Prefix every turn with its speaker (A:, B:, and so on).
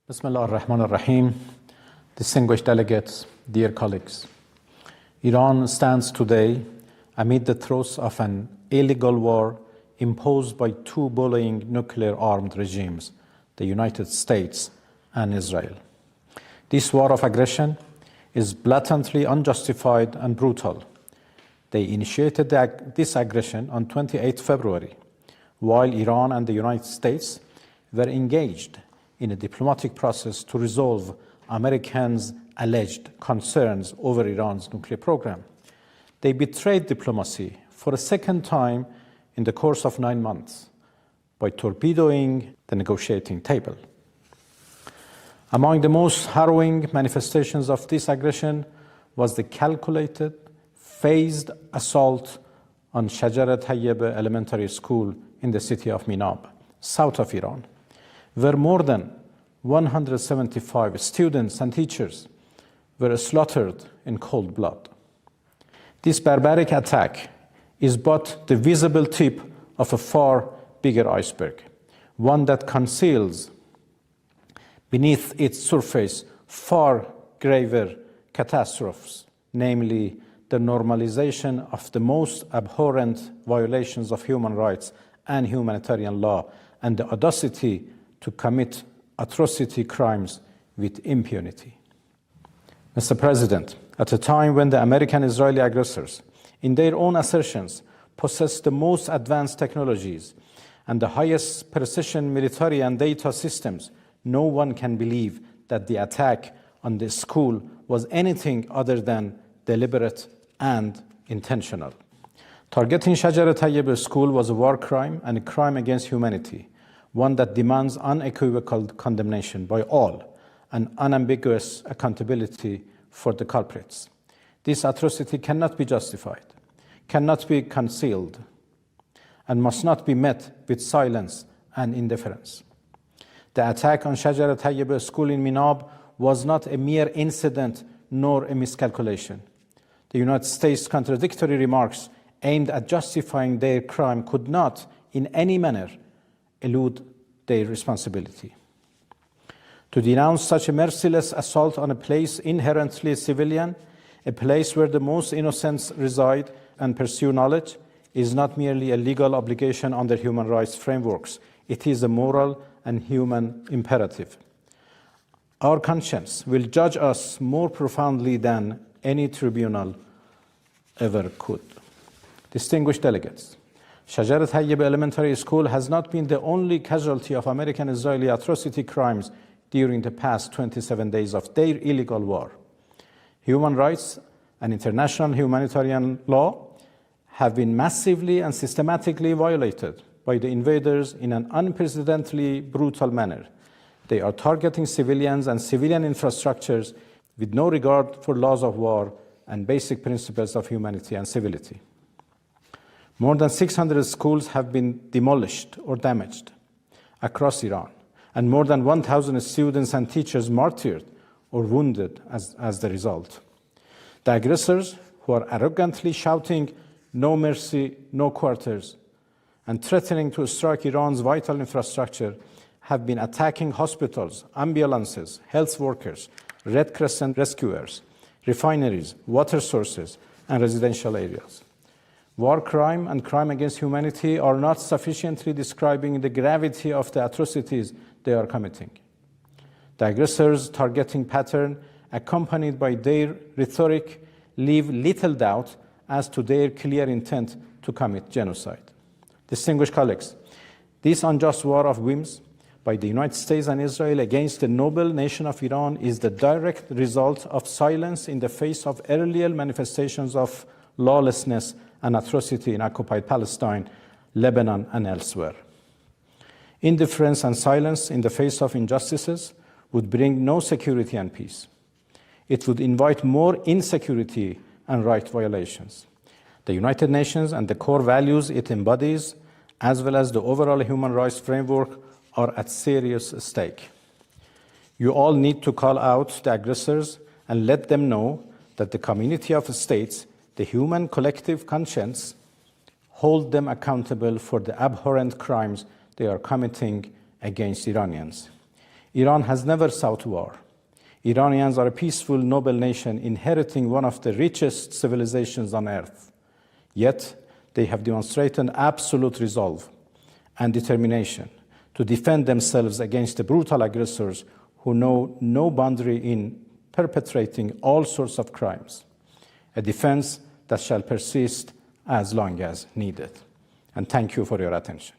A: Bismillah ar-Rahman ar-Rahim. Distinguished delegates, dear colleagues. Iran stands today amid the throes of an illegal war imposed by two bullying nuclear-armed regimes, the United States and Israel. This war of aggression is blatantly unjustified and brutal. They initiated this aggression on 28 February, while Iran and the United States were engaged in a diplomatic process to resolve Americans' alleged concerns over Iran's nuclear program. They betrayed diplomacy for a second time in the course of 9 months by torpedoing the negotiating table. Among the most harrowing manifestations of this aggression was the calculated, phased assault on Shajareh Tayyebeh Elementary School in the city of Minab, south of Iran, where more than 175 students and teachers were slaughtered in cold blood. This barbaric attack is but the visible tip of a far bigger iceberg, one that conceals beneath its surface far graver catastrophes, namely the normalization of the most abhorrent violations of human rights and humanitarian law, and the audacity to commit atrocity crimes with impunity. Mr. President, at a time when the American-Israeli aggressors, in their own assertions, possess the most advanced technologies and the highest precision military and data systems, no one can believe that the attack on the school was anything other than deliberate and intentional. Targeting Shajareh Tayyebeh School was a war crime and a crime against humanity, one that demands unequivocal condemnation by all and unambiguous accountability for the culprits. This atrocity cannot be justified, cannot be concealed, and must not be met with silence and indifference. The attack on Shajareh Tayyebeh School in Minab was not a mere incident nor a miscalculation. The United States' contradictory remarks aimed at justifying their crime could not, in any manner, elude their responsibility. To denounce such a merciless assault on a place inherently civilian, a place where the most innocents reside and pursue knowledge, is not merely a legal obligation under human rights frameworks. It is a moral and human imperative. Our conscience will judge us more profoundly than any tribunal ever could. Distinguished delegates, Shajareh Tayyebeh Elementary School has not been the only casualty of American-Israeli atrocity crimes during the past 27 days of their illegal war. Human rights and international humanitarian law have been massively and systematically violated by the invaders in an unprecedentedly brutal manner. They are targeting civilians and civilian infrastructures with no regard for laws of war and basic principles of humanity and civility. More than 600 schools have been demolished or damaged across Iran, and more than 1,000 students and teachers martyred or wounded as the result. The aggressors, who are arrogantly shouting, "No mercy, no quarters," and threatening to strike Iran's vital infrastructure, have been attacking hospitals, ambulances, health workers, Red Crescent rescuers, refineries, water sources, and residential areas. War crime and crime against humanity are not sufficiently describing the gravity of the atrocities they are committing. The aggressors' targeting pattern, accompanied by their rhetoric, leave little doubt as to their clear intent to commit genocide. Distinguished colleagues, this unjust war of whims by the United States and Israel against the noble nation of Iran is the direct result of silence in the face of earlier manifestations of lawlessness and atrocity in occupied Palestine, Lebanon, and elsewhere. Indifference and silence in the face of injustices would bring no security and peace. It would invite more insecurity and right violations. The United Nations and the core values it embodies, as well as the overall human rights framework, are at serious stake. You all need to call out the aggressors and let them know that the community of states, the human collective conscience, hold them accountable for the abhorrent crimes they are committing against Iranians. Iran has never sought war. Iranians are a peaceful, noble nation inheriting one of the richest civilizations on earth. Yet, they have demonstrated absolute resolve and determination to defend themselves against the brutal aggressors who know no boundary in perpetrating all sorts of crimes, a defense that shall persist as long as needed. And thank you for your attention.